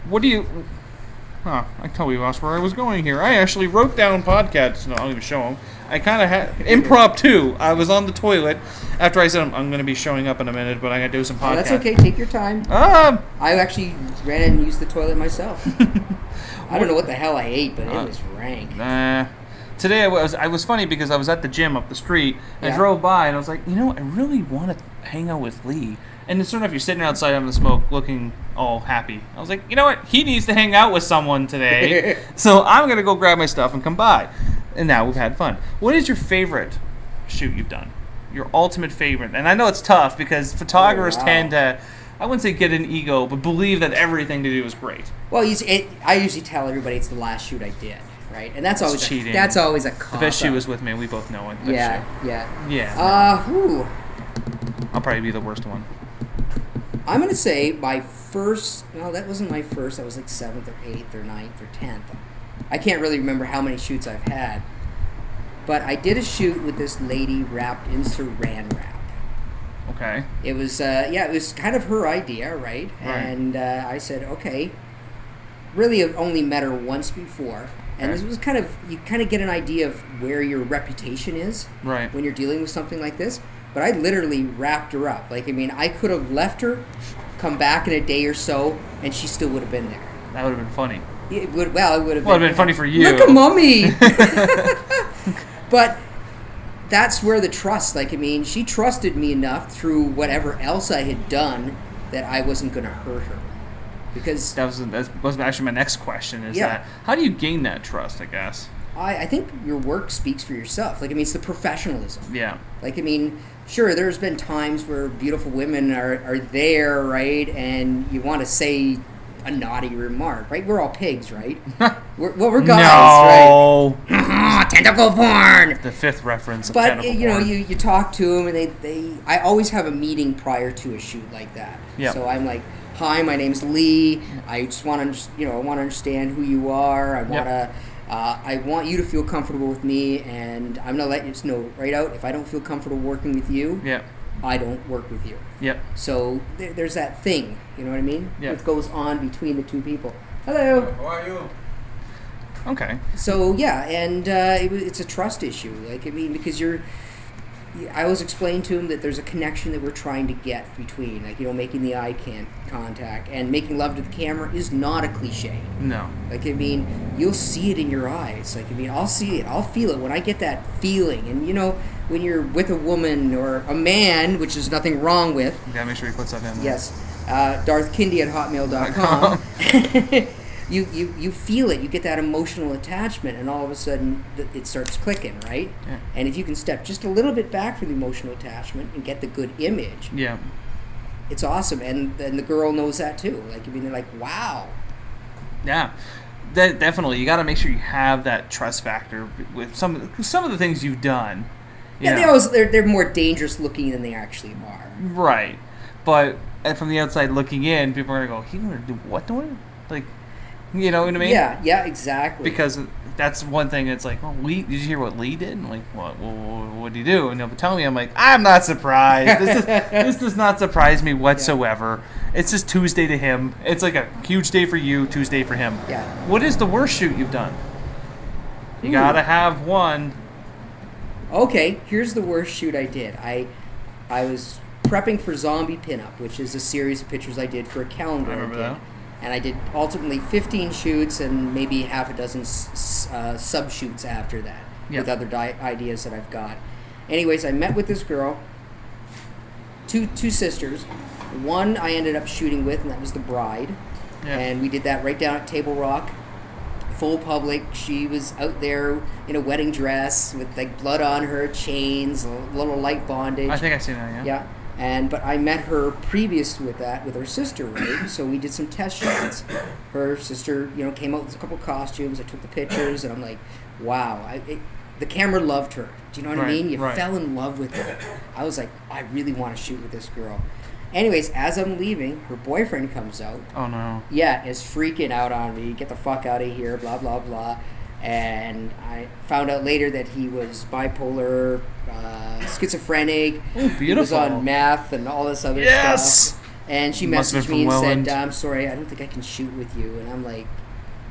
What do you... I totally lost where I was going here. I actually wrote down podcasts. No, I'll even show them. I kind of had... Impromptu. I was on the toilet after I said I'm going to be showing up in a minute, but I got to do some podcasts. That's okay. Take your time. I actually ran in and used the toilet myself. I don't know what the hell I ate, but it was rank. Today I was funny because I was at the gym up the street, and I drove by, and I was like, I really want to hang out with Lee. And then sure enough, you're sitting outside having a smoke, looking all happy. I was like, you know what? He needs to hang out with someone today. So I'm going to go grab my stuff and come by. And now we've had fun. What is your favorite shoot you've done? Your ultimate favorite? And I know it's tough because photographers tend to, I wouldn't say get an ego, but believe that everything they do is great. Well, I usually tell everybody it's the last shoot I did, right? And that's always cheating. That's always a cop. The best shoot was with me. We both know it. Yeah. I'll probably be the worst one. I'm going to say my first... No, that wasn't my first. That was like 7th or 8th or 9th or 10th. I can't really remember how many shoots I've had. But I did a shoot with this lady wrapped in saran wrap. Okay. It was, it was kind of her idea, right? And I said, okay. Really, I've only met her once before. And this was you kind of get an idea of where your reputation is when you're dealing with something like this. But I literally wrapped her up. Like, I mean, I could have left her, come back in a day or so, and she still would have been there. That would have been funny. It would have been. Funny for you. Look at mommy. But that's where the trust, like, I mean, she trusted me enough through whatever else I had done that I wasn't going to hurt her. Because That was actually my next question, is Yeah. that how do you gain that trust, I guess? I think your work speaks for yourself. Like, I mean, it's the professionalism. Yeah. Like, I mean, sure, there's been times where beautiful women are there, right? And you want to say a naughty remark, right? We're all pigs, right? we're guys, No. right? Tentacle porn! The fifth reference of But, tentacle you know, porn. you talk to them, and I always have a meeting prior to a shoot like that. Yeah. So I'm like, hi, my name's Lee. I just want to, I want to understand who you are. I want you to feel comfortable with me, and I'm gonna let you know right out. If I don't feel comfortable working with you, Yeah. I don't work with you. Yep. So there's that thing, you know what I mean? Yeah. That goes on between the two people. Hello. How are you? Okay. So yeah, and it's a trust issue. Like, I mean, because I always explain to him that there's a connection that we're trying to get between, like, making the eye contact and making love to the camera is not a cliche. No. Like, I mean, you'll see it in your eyes. Like, I mean, I'll see it. I'll feel it when I get that feeling. And, when you're with a woman or a man, which there's nothing wrong with. You gotta make sure you put something in there. Yes. DarthKindy@hotmail.com. You feel it. You get that emotional attachment, and all of a sudden it starts clicking, right? Yeah. And if you can step just a little bit back from the emotional attachment and get the good image, Yeah. it's awesome. And the girl knows that too. Like, I mean, they're like, wow. Yeah. Definitely. You gotta make sure you have that trust factor with some of the things you've done. Yeah, they're more dangerous looking than they actually are. Right. But from the outside looking in, people are gonna go, he gonna do what to her? Like, you know what I mean? Yeah, exactly. Because that's one thing. It's like, well, Lee, did you hear what Lee did? And like, what did he do? And they'll tell me, I'm like, I'm not surprised. This does not surprise me whatsoever. It's just Tuesday to him. It's like a huge day for you, Tuesday for him. Yeah. What is the worst shoot you've done? You gotta have one. Okay, here's the worst shoot I did. I was prepping for Zombie Pinup, which is a series of pictures I did for a calendar. I remember did. that. And I did ultimately 15 shoots and maybe half a dozen sub-shoots after that with other ideas that I've got. Anyways, I met with this girl, two sisters. One I ended up shooting with, and that was the bride. Yeah. And we did that right down at Table Rock. Full public. She was out there in a wedding dress with like blood on her, chains, a little light bondage. I think I've seen that, yeah. Yeah. But I met her previous with that with her sister, right? So we did some test shots. Her sister, came out with a couple costumes. I took the pictures, and I'm like, wow. The camera loved her. Do you know what I mean? You fell in love with her. I was like, I really want to shoot with this girl. Anyways, as I'm leaving, her boyfriend comes out. Oh, no. Yeah, is freaking out on me. Get the fuck out of here, blah, blah, blah. And I found out later that he was bipolar, schizophrenic. Oh, beautiful. He was on meth and all this other stuff. And she Must have messaged been me and from said, Welland. I'm sorry, I don't think I can shoot with you. And I'm like,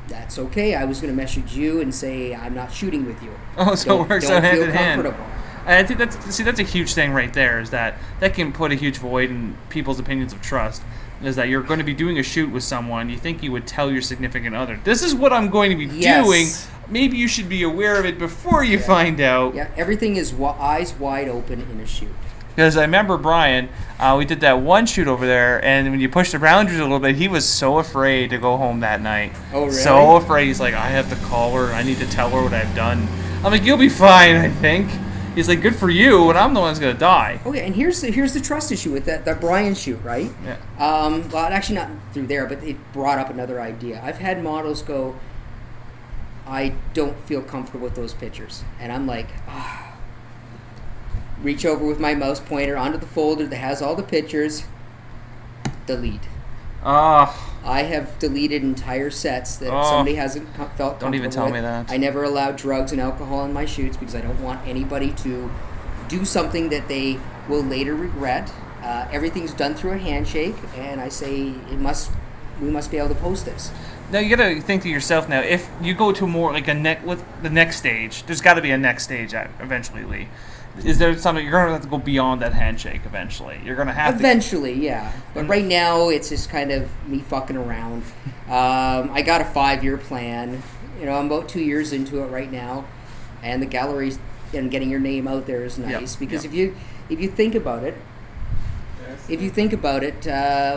that's okay. I was going to message you and say, I'm not shooting with you. Oh, so it works out hand in hand. comfortable. And I think that's a huge thing right there, is that can put a huge void in people's opinions of trust, is that you're going to be doing a shoot with someone, you think you would tell your significant other, this is what I'm going to be doing, maybe you should be aware of it before you find out. Yeah, everything is eyes wide open in a shoot. Because I remember Brian, we did that one shoot over there, and when you pushed the boundaries a little bit, he was so afraid to go home that night. Oh, really? So afraid. He's like, I have to call her, I need to tell her what I've done. I'm like, you'll be fine, I think. He's like, good for you, and I'm the one that's going to die. Okay, and here's the trust issue with that Brian shoot, right? Yeah. Well, actually not through there, but it brought up another idea. I've had models go, I don't feel comfortable with those pictures. And I'm like, reach over with my mouse pointer onto the folder that has all the pictures, delete. I have deleted entire sets that somebody hasn't felt comfortable Don't even tell with. me that. I never allow drugs and alcohol in my shoots because I don't want anybody to do something that they will later regret. Everything's done through a handshake, and I say we must be able to post this. Now you gotta think to yourself. Now, if you go to more like with the next stage, there's got to be a next stage eventually, Lee. Is there something you're gonna have to go beyond that handshake eventually? You're gonna have eventually, yeah. But right now, it's just kind of me fucking around. I got a 5-year plan. I'm about 2 years into it right now, and the gallery and getting your name out there is nice because if you think about it,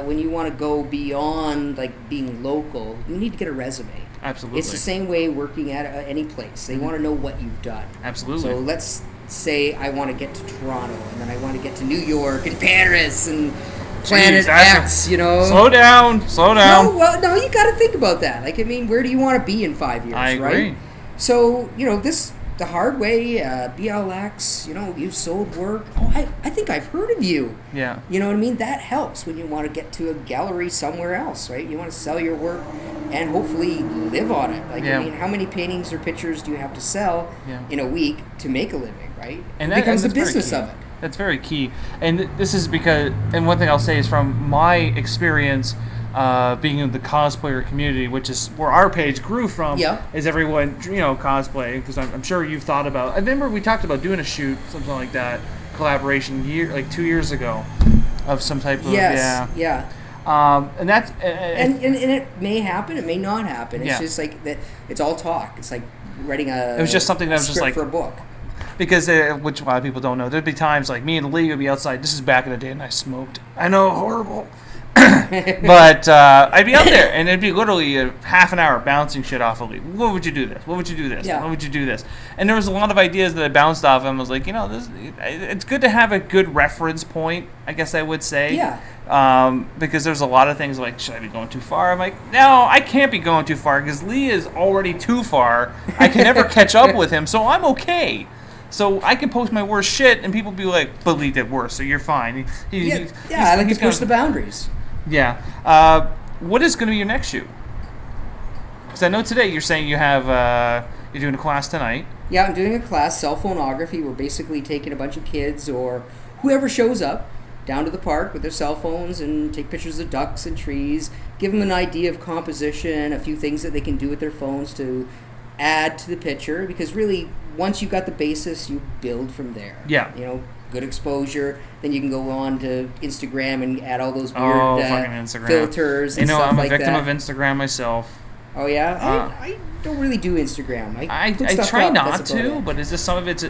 when you want to go beyond like being local, you need to get a resume. Absolutely. It's the same way working at any place. They want to know what you've done. Absolutely. So let's say I want to get to Toronto, and then I want to get to New York and Paris and Planet X, you know. Slow down. No, you got to think about that. Like, I mean, where do you want to be in 5 years, I agree. right? So, you know, the hard way, BLX, you know, you've sold work. Oh, I think I've heard of you. Yeah. You know what I mean? That helps when you want to get to a gallery somewhere else, right? You want to sell your work and hopefully live on it. Like, I mean, how many paintings or pictures do you have to sell in a week to make a living, right? And it becomes the that's business of it. That's very key. And this is because, and one thing I'll say is from my experience being in the cosplayer community, which is where our page grew from, is everyone, you know, cosplay, because I'm sure you've thought about, I remember we talked about doing a shoot, something like that, collaboration 2 years ago of some type of, and that's, and it may happen, it may not happen. It's just like that. It's all talk. It's like writing it was just something that was just like for a book. Because, which a lot of people don't know, there'd be times like me and Lee would be outside. This is back in the day, and I smoked. I know, horrible. But I'd be out there, and it'd be literally a half an hour bouncing shit off of Lee. What would you do this? What would you do this? Yeah. What would you do this? And there was a lot of ideas that I bounced off him. I was like, you know, it's good to have a good reference point, I guess I would say. Yeah. Because there's a lot of things like, should I be going too far? I'm like, no, I can't be going too far because Lee is already too far. I can never catch up with him, so I'm okay. So I can post my worst shit, and people be like, "But Lee did worse, so you're fine." I like to push the boundaries. Yeah. What is going to be your next shoot? Because I know today you're saying you have you're doing a class tonight. Yeah, I'm doing a class, cell phoneography. We're basically taking a bunch of kids or whoever shows up down to the park with their cell phones and take pictures of ducks and trees. Give them an idea of composition, a few things that they can do with their phones to add to the picture, because really once you've got the basis, you build from there. Yeah. You know, good exposure, then you can go on to Instagram and add all those weird fucking Instagram filters and stuff like that. I'm a victim of Instagram myself. Oh yeah? I don't really do Instagram. I try not to, but it's just some of it's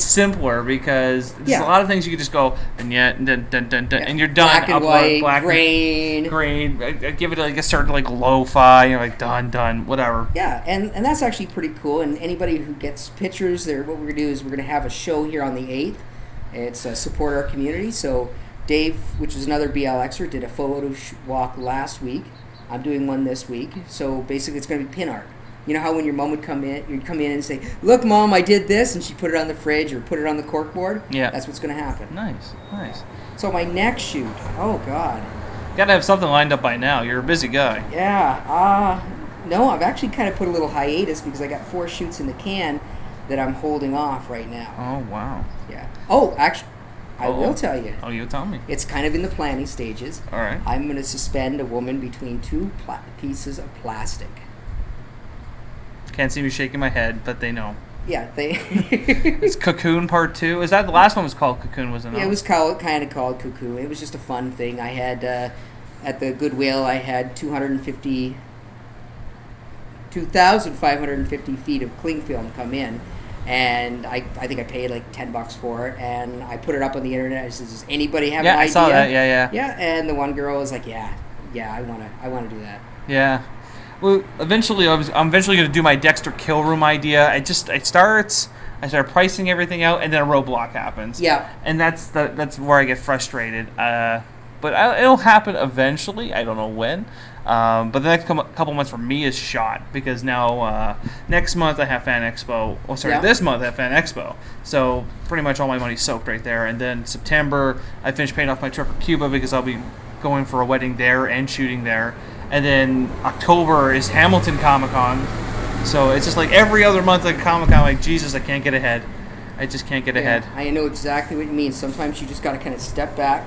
simpler because there's a lot of things you can just go and and you're done. Black and white, grain. I give it like a certain like lo-fi, you know, like done, whatever. Yeah, and that's actually pretty cool. And anybody who gets pictures there, what we're gonna do is we're gonna have a show here on the 8th. It's support our community. So Dave, which is another BLXer, did a photo walk last week. I'm doing one this week. So basically it's going to be pin art. You know how when your mom would come in, you'd come in and say, "Look, Mom, I did this," and she'd put it on the fridge or put it on the corkboard? Yeah. That's what's going to happen. Nice. So my next shoot, oh, God. Got to have something lined up by now. You're a busy guy. Yeah. No, I've actually kind of put a little hiatus because I got 4 shoots in the can that I'm holding off right now. Oh, wow. Yeah. Oh, actually, I will tell you. Oh, you tell me. It's kind of in the planning stages. All right. I'm going to suspend a woman between 2 pieces of plastic. Can't see me shaking my head, but they know. Yeah, It's Cocoon Part 2. Is that the last one was called Cocoon, wasn't it? Yeah, it was kind of called Cocoon. It was just a fun thing. I had at the Goodwill, I had 2,550 feet of cling film come in. And I think I paid like $10 for it, and I put it up on the internet. I said, "Does anybody have an idea?" I saw that. Yeah. Yeah, and the one girl was like, "Yeah, I want to do that." Yeah. Well, eventually, I'm eventually going to do my Dexter Kill Room idea. I start pricing everything out, and then a roadblock happens. Yeah. And that's where I get frustrated. But it'll happen eventually. I don't know when. But the next couple months for me is shot because now next month I have Fan Expo. Oh, sorry, this month I have Fan Expo. So pretty much all my money's soaked right there. And then September I finish paying off my trip for Cuba because I'll be going for a wedding there and shooting there. And then October is Hamilton Comic-Con. So it's just like every other month at Comic-Con, like, Jesus, I can't get ahead. I just can't get ahead. I know exactly what you mean. Sometimes you just got to kind of step back,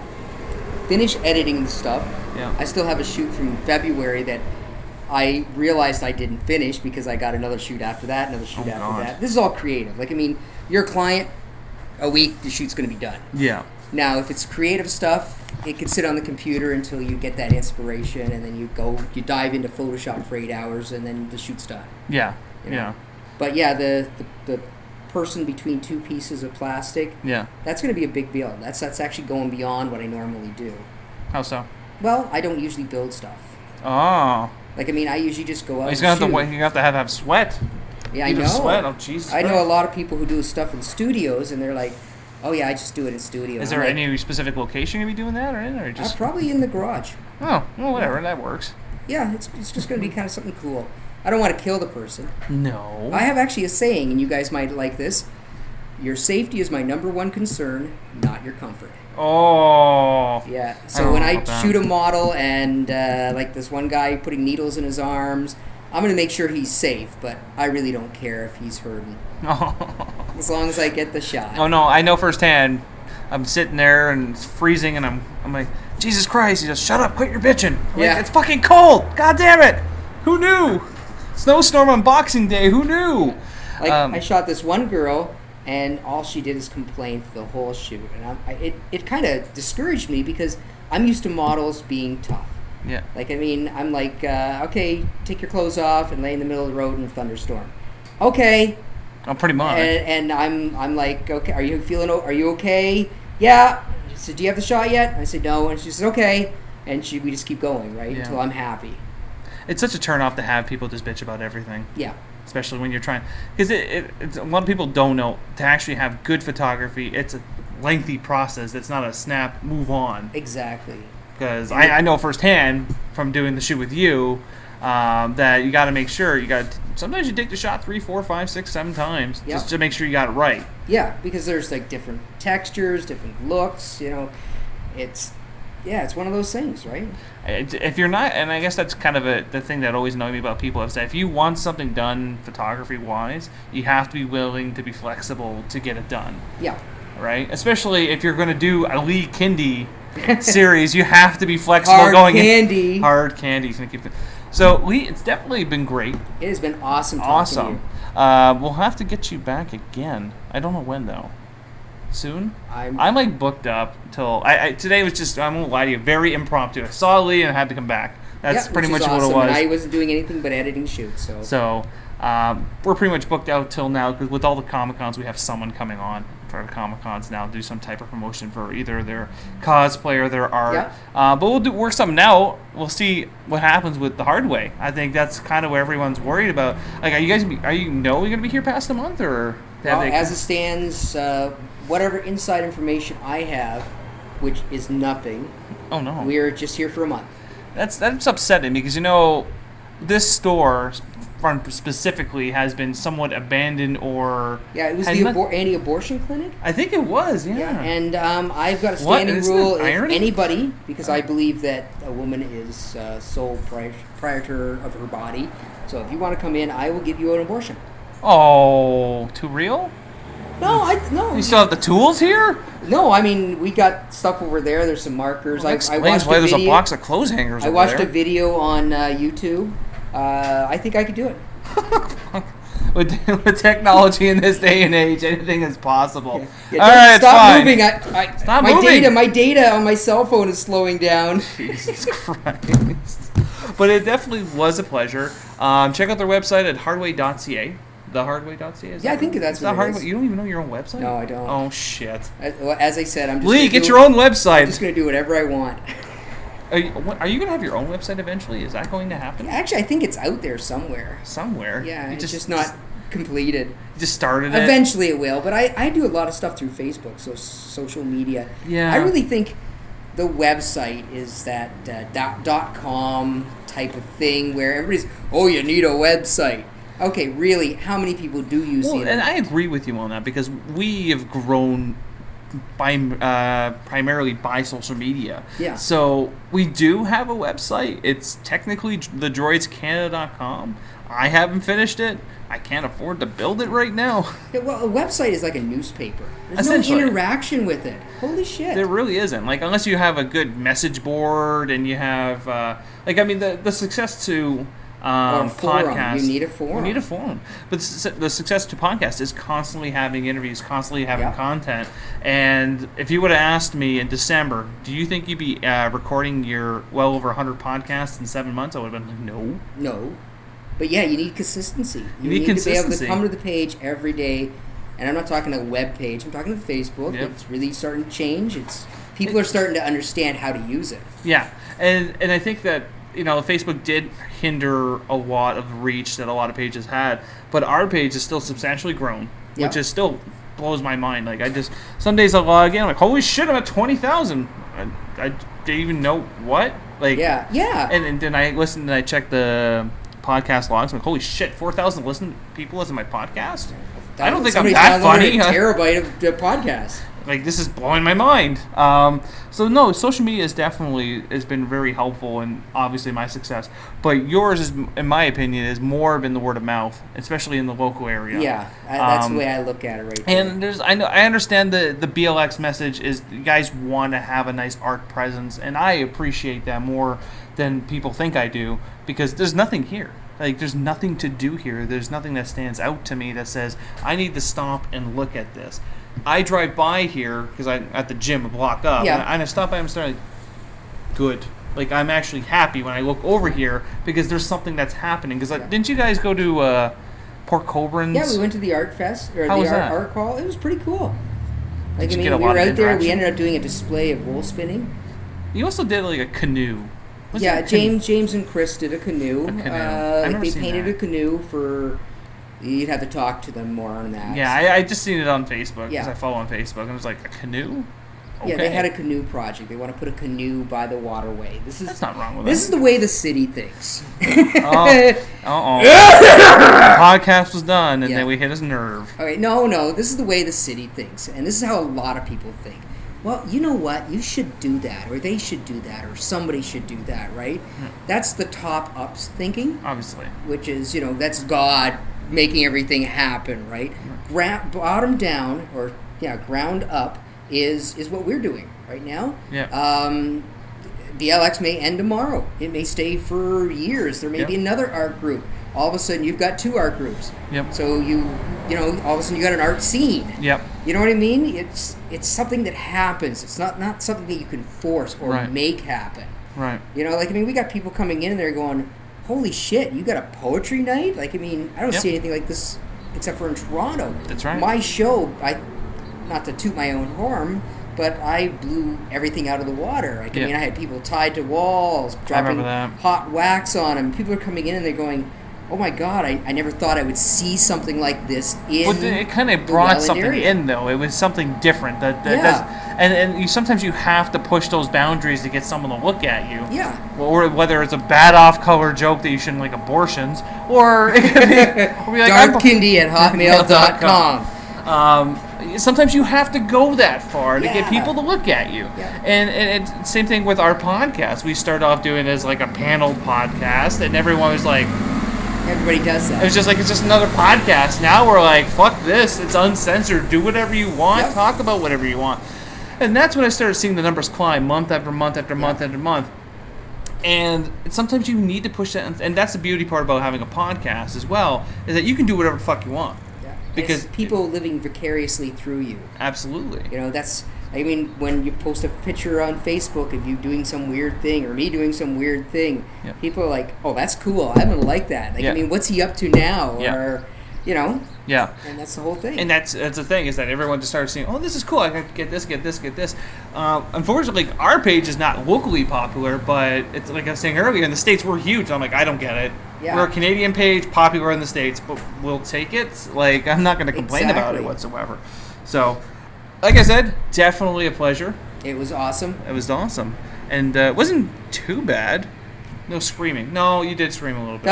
finish editing the stuff. Yeah. I still have a shoot from February that I realized I didn't finish because I got another shoot after that, another shoot after that. This is all creative. Like, I mean, your client, a week, the shoot's going to be done. Yeah. Now, if it's creative stuff, it can sit on the computer until you get that inspiration, and then you dive into Photoshop for 8 hours, and then the shoot's done. Yeah. You know? Yeah. But yeah, the person between two pieces of plastic, Yeah. that's going to be a big deal. That's actually going beyond what I normally do. How so? Well, I don't usually build stuff. Oh. Like, I mean, I usually just go out He's and gonna shoot. have to. You have to have sweat. Yeah, I Even know. sweat. Oh, Jesus. I know a Christ. lot of people who do stuff in studios, and they're like, "Oh yeah, I just do it in studio." Is I'm there like, any specific location you be doing that or in, or just? Probably in the garage. Oh, well, whatever. That works. Yeah, it's just going to be kind of something cool. I don't want to kill the person. No. I have actually a saying, and you guys might like this. Your safety is my number one concern, not your comfort. Oh. Yeah. I So don't when know I about that. shoot a model and like this one guy putting needles in his arms, I'm going to make sure he's safe, but I really don't care if he's hurting. As long as I get the shot. Oh no, I know firsthand. I'm sitting there and it's freezing, and I'm like, Jesus Christ! He goes, "Shut up! Quit your bitching!" I'm Yeah. like, it's fucking cold. God damn it! Who knew? Snowstorm on Boxing Day. Who knew? Like I shot this one girl, and all she did is complain for the whole shoot, and it kind of discouraged me because I'm used to models being tough. Yeah. Like, I mean, I'm like, okay, take your clothes off and lay in the middle of the road in a thunderstorm. Okay. Oh, pretty much. And I'm like, okay, are you okay? Yeah. She said, do you have the shot yet? I said, no. And she said, okay. And we just keep going, right? Yeah. Until I'm happy. It's such a turn off to have people just bitch about everything. Yeah. Especially when you're trying, because it's a lot of people don't know to actually have good photography. It's a lengthy process. It's not a snap move on. Exactly. Because I know firsthand from doing the shoot with you that you got to make sure sometimes you take the shot 3, 4, 5, 6, 7 times Yep. just to make sure you got it right. Yeah, because there's like different textures, different looks. You know, it's one of those things, right? If you're not, and I guess that's kind of the thing that always annoyed me about people is that if you want something done photography wise, you have to be willing to be flexible to get it done. Yeah. Right? Especially if you're going to do a Lee Kindy series, you have to be flexible. Hard candy. Hard candy. Gonna keep it. So Lee, it's definitely been great. It has been awesome. Awesome. To you. We'll have to get you back again. I don't know when though. Soon. I'm like booked up till today was just, I won't lie to you, very impromptu. I saw Lee and I had to come back. That's yeah, pretty which much is what it awesome. was. And I wasn't doing anything but editing shoots. So we're pretty much booked out till now because with all the Comic Cons, we have someone coming on for the Comic Cons now to do some type of promotion for either their cosplay or their art. Yeah. But we'll work something out. We'll see what happens with the hard way. I think that's kind of what everyone's worried about. Like, are you guys you're gonna be here past a month or? Well, as it stands, whatever inside information I have, which is nothing, Oh no. we're just here for a month. That's upsetting because this store specifically has been somewhat abandoned or Yeah, it was had the not- anti-abortion clinic. I think it was, yeah. Yeah, and I've got a What? standing Isn't rule: it if irony? anybody, because I believe that a woman is sole proprietor of her body. So if you want to come in, I will give you an abortion. Oh, too real? No. You still have the tools here? No, I mean we got stuff over there. There's some markers. Well, that I explains watched why a there's video. a box of clothes hangers I over watched there. a video on YouTube. I think I could do it. With technology in this day and age, anything is possible. Yeah, All right, it's stop fine. moving. Stop my moving. My data on my cell phone is slowing down. Jesus Christ. But it definitely was a pleasure. Check out their website at hardway.ca. Thehardway.ca? Is Yeah, that I think right? that's Is what that it is. You don't even know your own website? No, I don't. Oh, shit. As I said, I'm just Lee, gonna get do- your own I'm website. just gonna do whatever I want. Are you going to have your own website eventually? Is that going to happen? Actually, I think it's out there somewhere. Somewhere. Yeah, You it's just not completed. You just started it? Eventually it will, but I do a lot of stuff through Facebook, so social media. Yeah. I really think the website is that .com type of thing where everybody's, oh, you need a website. Okay, really, how many people do use the Well, and internet? I agree with you on that because we have grown primarily by social media. Yeah. So we do have a website. It's technically thedroidscanada.com. I haven't finished it. I can't afford to build it right now. Yeah, well, a website is like a newspaper. There's no Essentially. interaction with it. Holy shit. There really isn't. Like, unless you have a good message board and you have, the success to Or a forum. podcast. You need a forum. You need a forum. But the success to podcast is constantly having interviews, constantly having Yeah. content. And if you would have asked me in December, do you think you'd be recording your well over 100 podcasts in 7 months? I would have been like, no. No. But yeah, you need consistency. You need to be able to consistency. come to the page every day And I'm not talking a web page. I'm talking to Facebook. Yep. It's really starting to change. People are starting to understand how to use it. Yeah, and I think that Facebook did hinder a lot of reach that a lot of pages had, but our page is still substantially grown, Yep. which is still blows my mind. Like some days I log in, I'm like, holy shit, I'm at 20,000. I didn't even know what. Like Yeah. And then I listened and I checked the podcast logs. I'm like, holy shit, 4,000 people listen to my podcast. I don't think I'm that funny. A terabyte of the podcast. Like, this is blowing my mind. So no, social media has been very helpful and obviously my success. But yours is, in my opinion, is more been the word of mouth, especially in the local area. Yeah, that's the way I look at it right there. And I understand the BLX message is you guys want to have a nice art presence, and I appreciate that more than people think I do, because there's nothing here. Like, there's nothing to do here. There's nothing that stands out to me that says, I need to stop and look at this. I drive by here because I'm at the gym a block up, Yeah. and I stop by and I'm starting, good. Like, I'm actually happy when I look over here because there's something that's happening. Because didn't you guys go to Port Colborne's? Yeah, we went to the art fest, or How the was that? art call. It was pretty cool. Like, Did you I get mean, a we lot were of out there. We interaction? ended up doing a display of wool spinning. You also did like a canoe. Was Yeah, it a canoe? James and Chris did a canoe. A canoe. I've never They seen painted that. a canoe for. You'd have to talk to them more on that. Yeah, I just seen it on Facebook because Yeah. I follow on Facebook, and it was like, a canoe? Okay. Yeah, they had a canoe project. They want to put a canoe by the waterway. That's not wrong with This that. is the way the city thinks. Podcast was done, and Yeah. then we hit his nerve. Okay, no. This is the way the city thinks, and this is how a lot of people think. Well, you know what? You should do that, or they should do that, or somebody should do that, right? That's the top-ups thinking, Obviously. which is, that's God making everything happen, right? Bottom down, or ground up, is what we're doing right now. Yeah. BLX may end tomorrow. It may stay for years. There may be another art group. All of a sudden, you've got two art groups. Yep. So all of a sudden, you got an art scene. Yep. You know what I mean? It's something that happens. It's not something that you can force or Right. make happen. Right. We got people coming in and they're going, holy shit, you got a poetry night? I don't Yep. see anything like this except for in Toronto. That's right. My show, not to toot my own horn, but I blew everything out of the water. I had people tied to walls, dropping remember that. hot wax on them. People are coming in and they're going, oh my God, I never thought I would see something like this in But it kind of the brought Welland something area. in, though. It was something different. Yeah. And sometimes you have to push those boundaries to get someone to look at you. Yeah. Or whether it's a bad off-color joke that you shouldn't like abortions, or it could be, like, darkkindy@hotmail.com. Sometimes you have to go that far to get Yeah. people to look at you. Yeah. And it's same thing with our podcast. We started off doing it as like a panel podcast, and everyone was like, Everybody does that. it was just like, it's just another podcast. Now we're like, fuck this. It's uncensored. Do whatever you want. Yep. Talk about whatever you want. And that's when I started seeing the numbers climb month after month after month after month. And sometimes you need to push that. And that's the beauty part about having a podcast as well, is that you can do whatever the fuck you want. Yeah. Because it's people living vicariously through you. Absolutely. When you post a picture on Facebook of you doing some weird thing or me doing some weird thing, Yeah. people are like, oh, that's cool. I'm going to like that. Yeah. What's he up to now? Yeah. Or, Yeah. and that's the whole thing. And that's the thing, is that everyone just started seeing, oh, this is cool. I can get this. Unfortunately, our page is not locally popular, but it's like I was saying earlier, in the States we're huge. I'm like, I don't get it. Yeah. We're a Canadian page, popular in the States, but we'll take it. Like, I'm not going to complain about it Exactly. whatsoever. So, like I said, definitely a pleasure. It was awesome. It was awesome. And it wasn't too bad. No screaming. No, you did scream a little bit.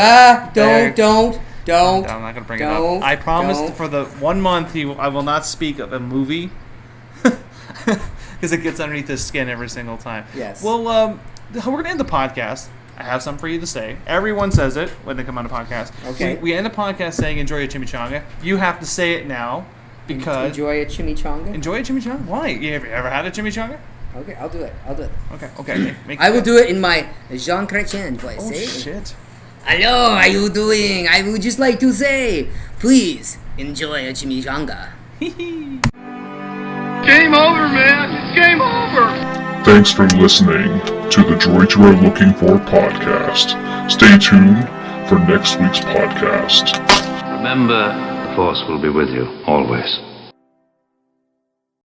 Don't. I'm not going to bring it Don't, up. I promised don't. for the 1 month I will not speak of a movie. Because it gets underneath his skin every single time. Yes. Well, we're going to end the podcast. I have something for you to say. Everyone says it when they come on a podcast. Okay. We end the podcast saying, enjoy your chimichanga. You have to say it now. Because Enjoy a chimichanga? Enjoy a chimichanga? Why? You ever had a chimichanga? Okay, I'll do it. Okay. I will do it in my Jean Chrétien voice. Oh, eh? shit. Hello, how you doing? I would just like to say, please enjoy a chimichanga. Game over, man. It's game over. Thanks for listening to the Droids You Are Looking For podcast. Stay tuned for next week's podcast. Remember, the Force will be with you always.